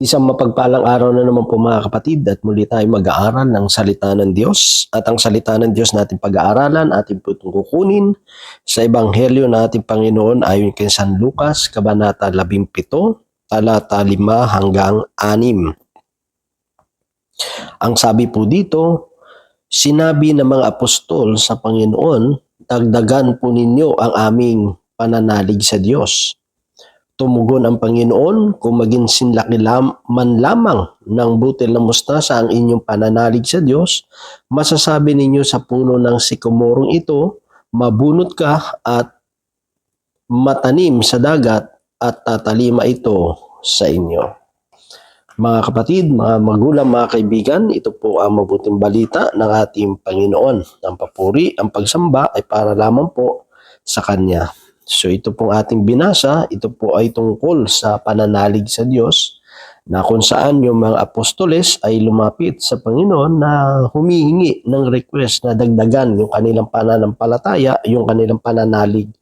Isang mapagpalang araw na naman po mga kapatid at muli tayo mag-aaral ng salita ng Diyos. At ang salita ng Diyos natin pag-aaralan, ating po itong kukunin sa Ebanghelyo na ating Panginoon ayon kay San Lucas, Kabanata 17, talata 5 hanggang 6. Ang sabi po dito, sinabi ng mga apostol sa Panginoon, dagdagan po ninyo ang aming pananalig sa Diyos. Tumugon ang Panginoon, kung maging sinlaki man lamang ng butil na mustasa ang inyong pananalig sa Diyos, masasabi ninyo sa puno ng sikomorong ito, mabunot ka at matanim sa dagat at tatalima ito sa inyo. Mga kapatid, mga magulang, mga kaibigan, ito po ang mabuting balita ng ating Panginoon. Ang papuri, ang pagsamba ay para lamang po sa Kanya. So ito pong ating binasa, ito po ay tungkol sa pananalig sa Diyos na kung saan yung mga apostoles ay lumapit sa Panginoon na humihingi ng request na dagdagan yung kanilang pananampalataya, yung kanilang pananalig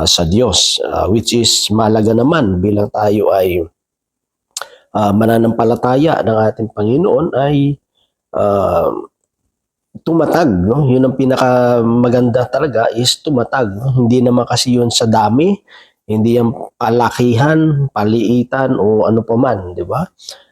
sa Diyos, which is malaga naman bilang tayo ay mananampalataya ng ating Panginoon ay tumatag, no? Yun ang pinakamaganda talaga is tumatag, no? Hindi naman kasi yun sa dami, hindi yan palakihan, paliitan o ano pa man, di ba?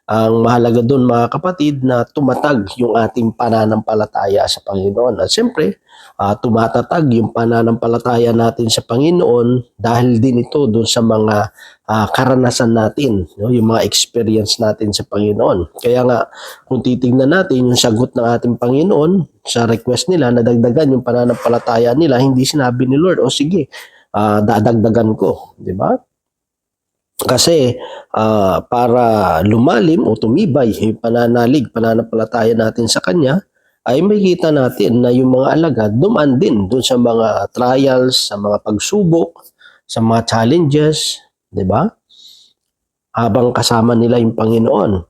Ang mahalaga doon mga kapatid na tumatag yung ating pananampalataya sa Panginoon. At siyempre, tumatatag yung pananampalataya natin sa Panginoon dahil din ito doon sa mga karanasan natin, no? Yung mga experience natin sa Panginoon. Kaya nga, kung titignan natin yung sagot ng ating Panginoon sa request nila na dagdagan yung pananampalataya nila, hindi sinabi ni Lord, o sige, dadagdagan ko, di ba? Kasi para lumalim o tumibay yung pananampalataya natin sa Kanya, ay makikita natin na yung mga alagad dumaan din doon sa mga trials, sa mga pagsubok, sa mga challenges, di ba? Habang kasama nila yung Panginoon.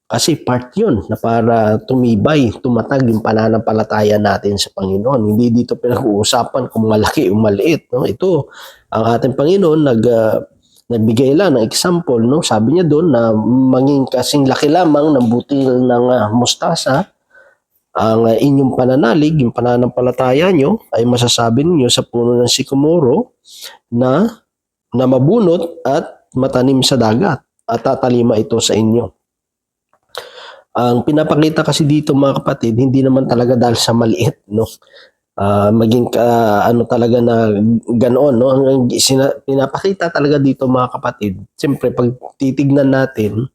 Kasi part yun na para tumibay, tumatag yung pananampalataya natin sa Panginoon. Hindi dito pinag-uusapan kung malaki o maliit. No? Ito, ang ating Panginoon nagbigay lang ng example. No? Sabi niya doon na maging kasing laki lamang ng butil ng mustasa, ang inyong pananalig, yung pananampalataya nyo, ay masasabi niyo sa puno ng sikomoro na mabunot at matanim sa dagat at tatalima ito sa inyo. Ang pinapakita kasi dito mga kapatid, hindi naman talaga dahil sa maliit, no? Maging ano talaga na ganoon, no? Ang pinapakita talaga dito mga kapatid, siyempre pag titignan natin,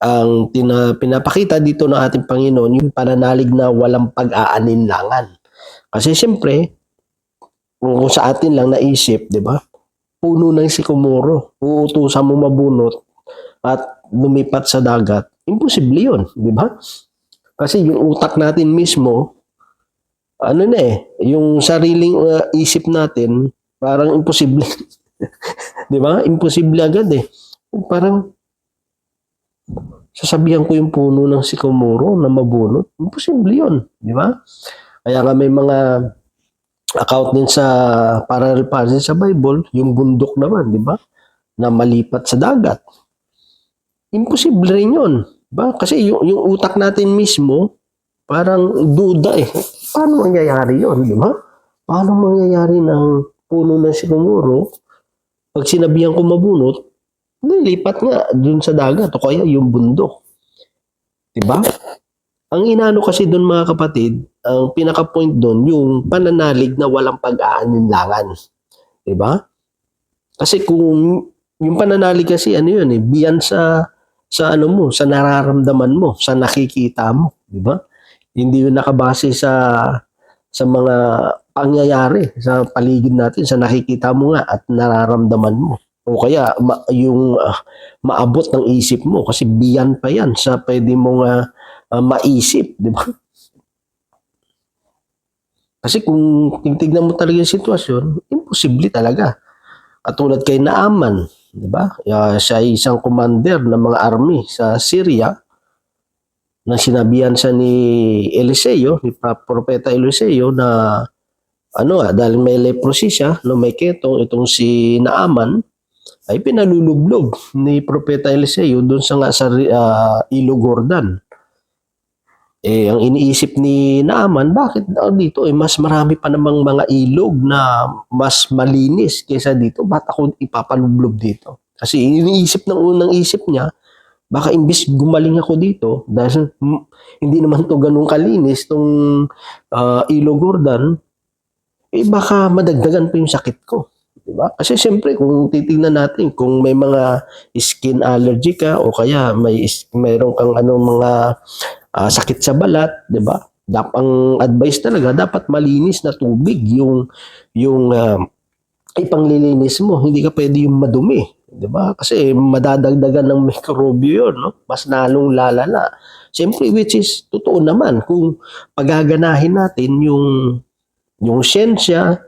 ang pinapakita dito ng ating Panginoon, yung pananalig na walang pag-aalinlangan. Kasi siyempre, kung sa atin lang naisip, di ba? Puno ng sikomoro, uutusan mo mabunot at lumipat sa dagat, imposible yun, di ba? Kasi yung utak natin mismo, ano na yung sariling isip natin, parang imposible. Di ba? Imposible agad Parang, sasabihan ko yung puno ng sikomoro na mabunot, imposible yun, di ba? Kaya nga may mga account din sa parallel passage sa Bible, yung bundok naman, di ba? Na malipat sa dagat. Imposible rin yun. Ba? Kasi yung utak natin mismo, parang duda Paano mangyayari yun, di ba? Paano mangyayari ng puno ng sikomoro, pag sinabihan ko mabunot, nilipat nga dun sa dagat o kaya yung bundok. Di ba? Ang inano kasi dun mga kapatid, ang pinaka-point dun, yung pananalig na walang pag-aalinlangan. Di ba? Kasi kung yung pananalig kasi ano yun beyond sa ano mo, sa nararamdaman mo, sa nakikita mo, di ba? Hindi yun nakabase sa mga pangyayari sa paligid natin, sa nakikita mo nga at nararamdaman mo. O kaya yung maabot ng isip mo kasi beyond pa yan sa pwede mong maisip, di ba? Kasi kung tingnan mo talaga yung sitwasyon, imposible talaga. Katulad kay Naaman, di ba? Siya ay isang commander ng mga army sa Syria. Nang sinabihan siya ni Eliseo, ni Propeta Eliseo na dahil may leprosy siya, no, may ketong itong si Naaman, ay pinalulublob ni Propeta Eliseo doon sa nga sa Ilog Jordan. Ang iniisip ni Naaman, bakit dito mas marami pa namang mga ilog na mas malinis kaysa dito? Ba't ako ipapalublob dito? Kasi iniisip ng unang isip niya, baka imbis gumaling ako dito, dahil hindi naman to ganun kalinis, tong Ilog Jordan, baka madagdagan pa yung sakit ko. Diba? Kasi siyempre, kung titingnan natin, kung may mga skin allergy ka o kaya mayroon kang mga sakit sa balat, 'di ba? Ang advice talaga dapat malinis na tubig yung ipanglilinis mo. Hindi ka pwede yung madumi, 'di ba? Kasi madadagdagan ng mikrobyo 'yon, no? Mas lalong lalala. Siyempre, which is totoo naman kung pagaganahin natin yung siyensya,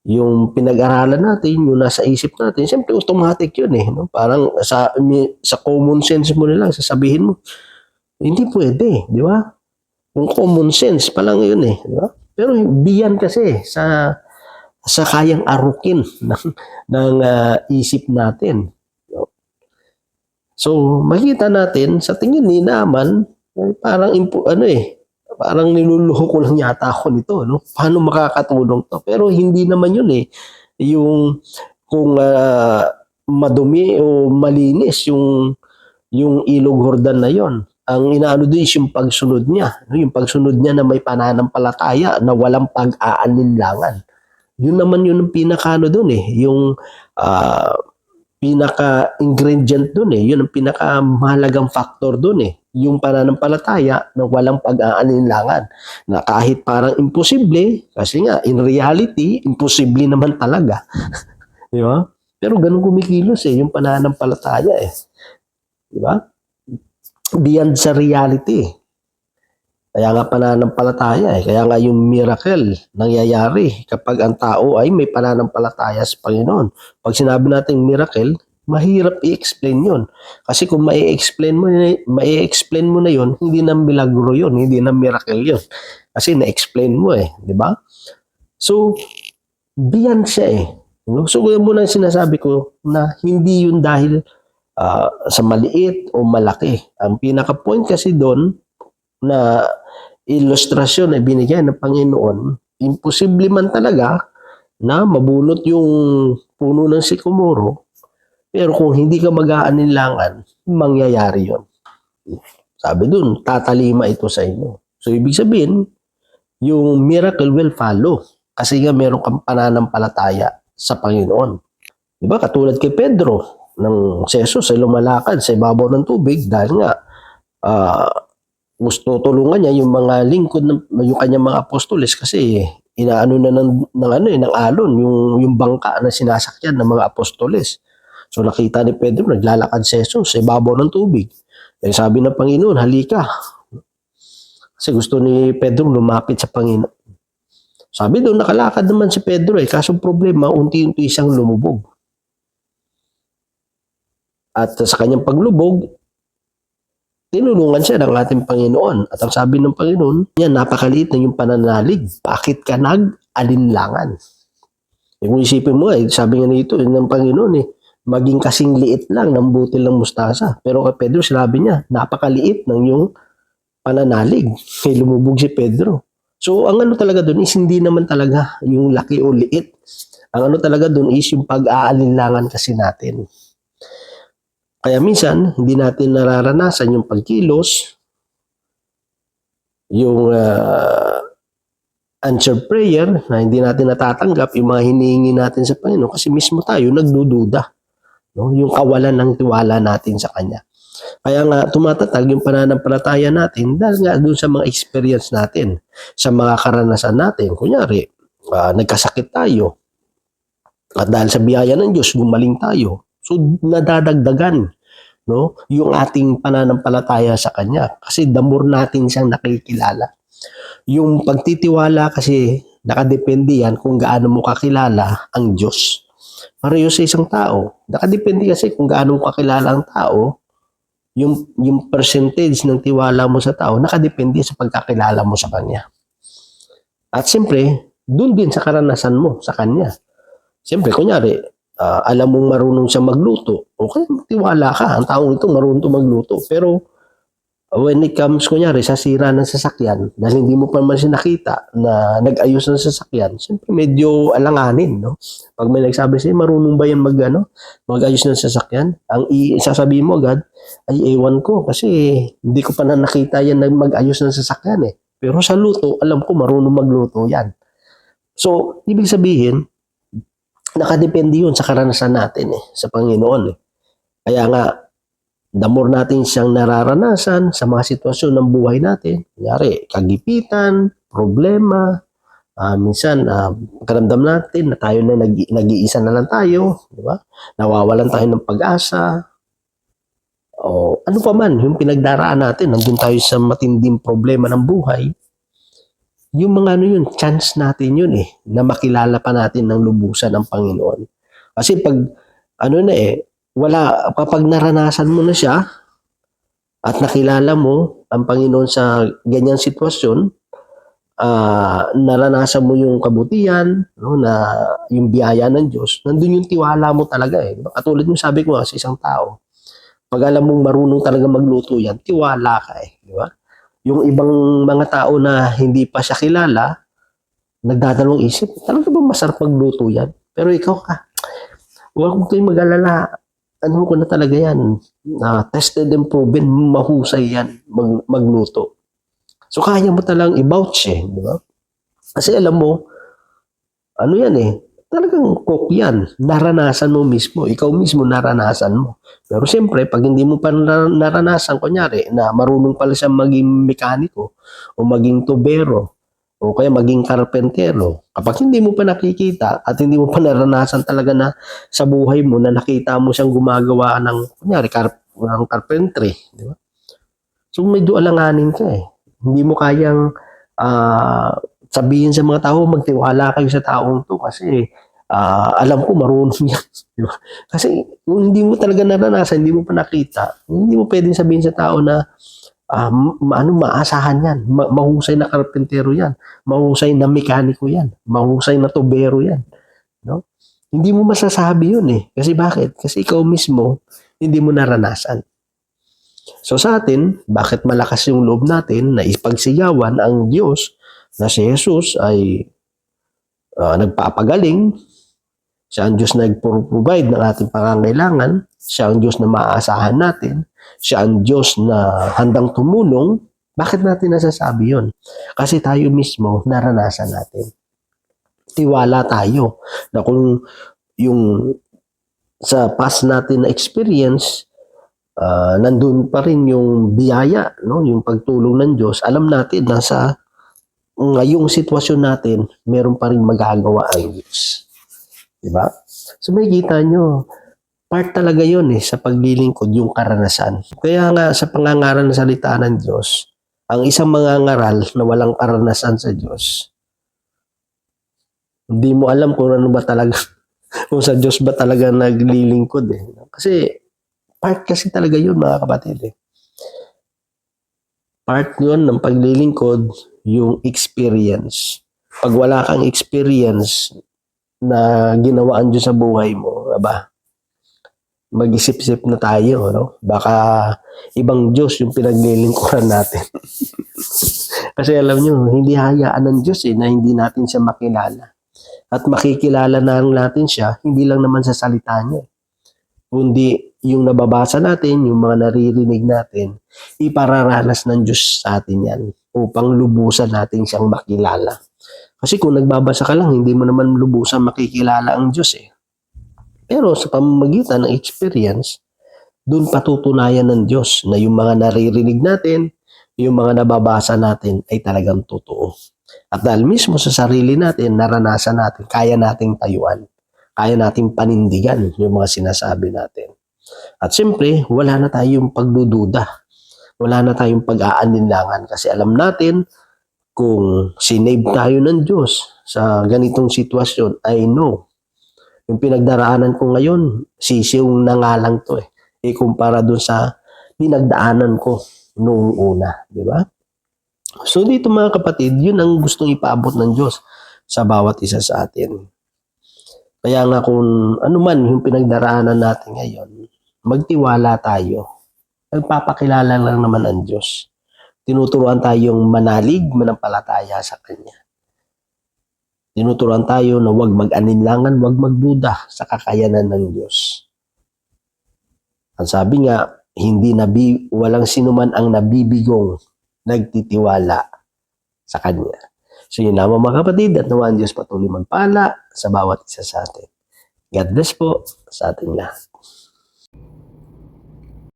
yung pinag-aralan natin, yung nasa isip natin, siyempre automatic 'yun no? Parang sa common sense mo na lang sasabihin mo, hindi pwede, di ba? Kung common sense pa lang yun di ba? Pero biyan kasi sa kayang arukin ng isip natin. So, makita natin, sa tingin ni Naaman, parang parang niluluho ko lang yata ako nito, no? Paano makakatulong to? Pero hindi naman yun yung kung madumi o malinis yung Ilog Jordan na yon. Ang inaano doon is yung pagsunod niya. Yung pagsunod niya na may pananampalataya na walang pag-aalinlangan. Yun naman yun ang pinaka doon yung pinaka-ingredient doon Yun ang pinaka-mahalagang factor doon Yung pananampalataya na walang pag-aalinlangan. Na kahit parang imposible, kasi nga, in reality, imposible naman talaga. Di ba? Pero ganun kumikilos yung pananampalataya Di ba? Beyond sa reality. Kaya nga pananampalataya Kaya nga yung miracle nangyayari kapag ang tao ay may pananampalataya sa Panginoon. Pag sinabi natin miracle, mahirap i-explain yun. Kasi kung mai-explain mo na yun, hindi na milagro yun, hindi na miracle yun. Kasi na-explain mo di ba? So, beyond siya So, kaya muna sinasabi ko na hindi yun dahil sa maliit o malaki. Ang pinaka-point kasi doon na ilustrasyon na binigay ng Panginoon, imposible man talaga na mabunot yung puno ng sikomoro, pero kung hindi ka mag-aalinlangan, mangyayari yon. Sabi doon, tatalima ito sa inyo. So, ibig sabihin, yung miracle will follow kasi nga meron kang pananampalataya sa Panginoon. Diba? Katulad kay Pedro, ng Jesus ay lumalakad sa ibabaw ng tubig dahil nga gusto tulungan niya yung mga lingkod yung kanyang mga apostoles kasi inaano na ng alon yung bangka na sinasakyan ng mga apostoles. So nakita ni Pedro naglalakad si Jesus sa ibabaw ng tubig. Sabi ng Panginoon, halika. Kasi gusto ni Pedro lumapit sa Panginoon. Sabi doon, nakalakad naman si Pedro kaso problema, unti-unti siyang lumubog. At sa kanyang paglubog, tinulungan siya ng ating Panginoon. At ang sabi ng Panginoon, yan, napakaliit na yung pananalig. Bakit ka nag-alinlangan? Kung isipin mo sabi nga nito ng Panginoon maging kasing liit lang ng butil ng mustasa. Pero kay Pedro, sinabi niya, napakaliit ng yung pananalig. Kaya lumubog si Pedro. So, ang talaga doon is hindi naman talaga yung laki o liit. Ang talaga doon is yung pag-aalinlangan kasi natin. Kaya minsan, hindi natin nararanasan yung pagkilos, yung answered prayer na hindi natin natatanggap, yung mga hinihingi natin sa Panginoon kasi mismo tayo nagdududa. No? Yung kawalan ng tiwala natin sa Kanya. Kaya nga tumatatag yung pananampalataya natin dahil nga doon sa mga experience natin, sa mga karanasan natin. Kunyari, nagkasakit tayo at dahil sa biyaya ng Diyos, gumaling tayo. So, nadadagdagan yung ating pananampalataya sa Kanya. Kasi the more natin siyang nakikilala. Yung pagtitiwala kasi, nakadepende yan kung gaano mo kakilala ang Diyos. Pareho sa isang tao. Nakadepende kasi kung gaano mo kakilala ang tao, yung percentage ng tiwala mo sa tao, nakadepende sa pagkakilala mo sa Kanya. At siyempre, doon din sa karanasan mo sa Kanya. Siyempre, kunyari, alam mong marunong siya magluto, okay, tiwala ka, ang taong ito marunong to magluto. Pero when it comes, kunyari, sa sira ng sasakyan, dahil hindi mo pa naman siya nakita na nag-ayos ng sasakyan, siyempre medyo alanganin, no? Pag may nagsabi sa'yo, marunong ba yan mag-ayos ng sasakyan? Ang sasabihin mo agad, ay ewan ko, kasi hindi ko pa na nakita yan na mag-ayos ng sasakyan eh. Pero sa luto, alam ko marunong magluto yan. So, ibig sabihin, nakadepende yun sa karanasan natin sa Panginoon Kaya nga, the more natin siyang nararanasan sa mga sitwasyon ng buhay natin, kunyari, kagipitan, problema, minsan, pagkaramdam natin na tayo na nag-iisa na lang tayo, di ba? Nawawalan tayo ng pag-asa, o ano pa man, yung pinagdaraan natin, nandun tayo sa matinding problema ng buhay, yung mga chance natin yun na makilala pa natin ng lubusan ng Panginoon. Kasi pag, kapag naranasan mo na siya, at nakilala mo ang Panginoon sa ganyang sitwasyon, naranasan mo yung kabutihan, na yung biyaya ng Diyos, nandun yung tiwala mo talaga Katulad yung sabi ko sa isang tao, pag alam mong marunong talaga magluto yan, tiwala ka di ba? Yung ibang mga tao na hindi pa siya kilala, nagdadalawang isip, talaga ba masarap magluto yan? Pero ikaw huwag kayong mag-alala. Ano ko na talaga yan? Tested and proven, mahusay yan magluto. So kaya mo talagang i-vouch di ba? Kasi alam mo, talagang cook yan. Naranasan mo mismo. Ikaw mismo naranasan mo. Pero siyempre, pag hindi mo pa naranasan, kunyari, na marunong pala siya maging mekaniko, o maging tubero, o kaya maging karpentero, kapag hindi mo pa nakikita, at hindi mo pa naranasan talaga na sa buhay mo, na nakita mo siyang gumagawa ng, kunyari, ng carpentry, di ba? So, medyo alanganin ka Hindi mo kayang sabihin sa mga tao, magtiwala kayo sa taong to kasi alam ko marunong yan. Diba? Kasi kung hindi mo talaga naranasan, hindi mo pa nakita, hindi mo pwedeng sabihin sa tao na maasahan yan, mahusay na karpentero yan, mahusay na mekaniko yan, mahusay na tubero yan. No? Hindi mo masasabi yun Kasi bakit? Kasi ikaw mismo, hindi mo naranasan. So sa atin, bakit malakas yung loob natin na ipagsigawan ang Diyos na si Jesus ay nagpapagaling, siya ang Diyos na nag-provide ng ating pangangailangan, siya ang Diyos na maaasahan natin, siya ang Diyos na handang tumulong. Bakit natin nasasabi yun? Kasi tayo mismo naranasan natin. Tiwala tayo na kung yung sa past natin na experience, nandun pa rin yung biyaya, yung pagtulong ng Diyos, alam natin na sa ngayong sitwasyon natin, meron pa rin magagawa ang Diyos. Diba? So may kita nyo, part talaga yun sa paglilingkod, yung karanasan. Kaya nga sa pangangaral ng salita ng Diyos, ang isang mangangaral na walang karanasan sa Diyos, hindi mo alam kung ano ba talaga, kung sa Diyos ba talaga naglilingkod Kasi part kasi talaga yun mga kapatid Part yun ng paglilingkod, yung experience. Pag wala kang experience na ginawaan Diyos sa buhay mo, mag-isip-isip na tayo, Baka ibang Diyos yung pinaglilingkuran natin. Kasi alam nyo, hindi hayaan ng Diyos na hindi natin siya makilala. At makikilala na natin siya, hindi lang naman sa salita niya. Kundi yung nababasa natin, yung mga naririnig natin, ipararanas ng Diyos sa atin yan upang lubusan natin siyang makilala. Kasi kung nagbabasa ka lang, hindi mo naman lubusan makikilala ang Diyos Pero sa pamamagitan ng experience, doon patutunayan ng Diyos na yung mga naririnig natin, yung mga nababasa natin ay talagang totoo. At dahil mismo sa sarili natin, naranasan natin, kaya nating tayuan, kaya nating panindigan yung mga sinasabi natin. At siyempre, wala na tayong pagdududa. Wala na tayong pag-aaninlangan kasi alam natin kung sinave tayo ng Diyos sa ganitong sitwasyon, I know. Yung pinagdaraanan ko ngayon, sisiw na nga lang to ikumpara dun sa pinagdaanan ko noong una. Di ba? So dito mga kapatid, yun ang gustong ipaabot ng Diyos sa bawat isa sa atin. Kaya nga kung ano man yung pinagdaraanan natin ngayon, magtiwala tayo. Nagpapakilala lang naman ang Diyos. Tinuturuan tayong manalig, manampalataya sa Kanya. Tinuturuan tayo na huwag mag-alinlangan, huwag magduda sa kakayanan ng Diyos. Ang sabi nga, walang sinuman ang nabibigong nagtitiwala sa Kanya. So yun naman mga kapatid, at nawa ang Diyos patuloy magpala sa bawat isa sa atin. God bless po sa ating lahat.